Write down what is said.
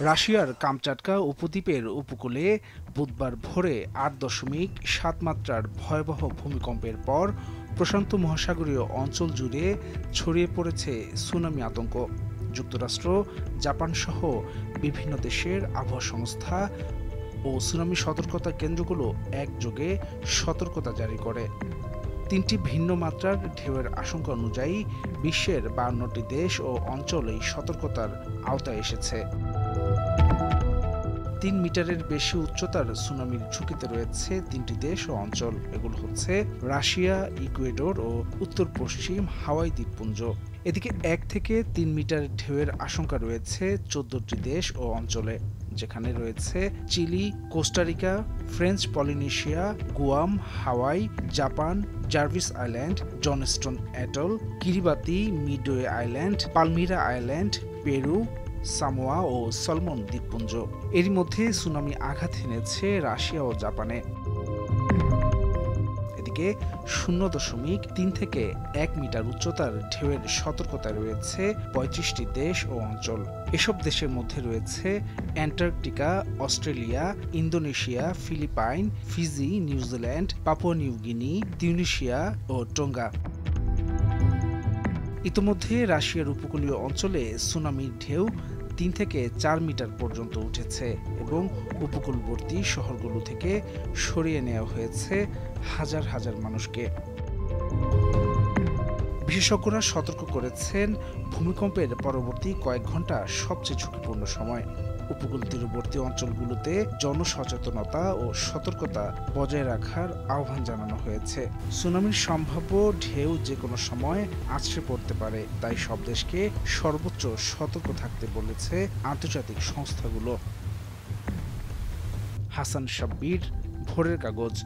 রাশিয়ার কামচাটকা উপদ্বীপের উপকূলে বুধবার ভোরে ৮.৭ মাত্রার ভয়াবহ ভূমিকম্পের পর প্রশান্ত মহাসাগরীয় অঞ্চল জুড়ে ছড়িয়ে পড়েছে সুনামি আতঙ্ক। যুক্তরাষ্ট্র, জাপান সহ বিভিন্ন দেশের আবহাওয়া সংস্থা ও সুনামি সতর্কতা কেন্দ্রগুলো একযোগে সতর্কতা জারি করে। ৩টি ভিন্ন মাত্রার ঢেউয়ের আশঙ্কা অনুযায়ী বিশ্বের ৫২টি দেশ ও অঞ্চল এই সতর্কতার আওতায় এসেছে। ৩ মিটারের বেশি উচ্চতার সুনামির ঝুঁকিতে রয়েছে ৩টি দেশ ও অঞ্চল। এগুলো হচ্ছে রাশিয়া, ইকুয়েডর ও উত্তর পশ্চিম হাওয়াই দ্বীপপুঞ্জ। এদিকে ১ থেকে ৩ মিটার ঢেউয়ের আশঙ্কা রয়েছে ১৪টি দেশ ও অঞ্চলে, যেখানে রয়েছে Chile, Costa Rica, French Polynesia, Guam, Hawaii, Japan, Jarvis island, Johnston atoll, Kiribati, Midway island, Palmyra island, Peru, Samoa ও সলমন দ্বীপপুঞ্জ। এরই মধ্যে সুনামি আঘাত হেনেছে রাশিয়া ও জাপানে। এদিকে ০.৩ থেকে ১ মিটার উচ্চতার ঢেউয়ের সতর্কতায় রয়েছে ৩৫টি দেশ ও অঞ্চল। এসব দেশের মধ্যে রয়েছে Antarctica, Australia, Indonesia, Philippine, Fiji, New Zealand, Papua New Guinea, Tunisia ও টোঙ্গা। ইতোমধ্যে রাশিয়ার উপকূলীয় অঞ্চলে সুনামির ঢেউ ৩ থেকে ৪ মিটার পর্যন্ত উঠেছে এবং উপকূলবর্তী শহরগুলো থেকে সরিয়ে নেওয়া হয়েছে হাজার হাজার মানুষকে। বিশেষজ্ঞরা সতর্ক করেছেন, ভূমিকম্পের পরবর্তী কয়েক ঘন্টা সবচেয়ে ঝুঁকিপূর্ণ সময়। উপকূল তীরবর্তী অঞ্চলগুলোতে জনসচেতনতা ও সতর্কতা বজায় রাখার আহ্বান জানানো হয়েছে। সুনামির সম্ভাব্য ঢেউ যে কোনো সময় আছড়ে পড়তে পারে, তাই সব দেশকে সর্বোচ্চ সতর্ক থাকতে বলেছে আন্তর্জাতিক সংস্থাগুলো। হাসান শাব্বির, ভোরের কাগজ।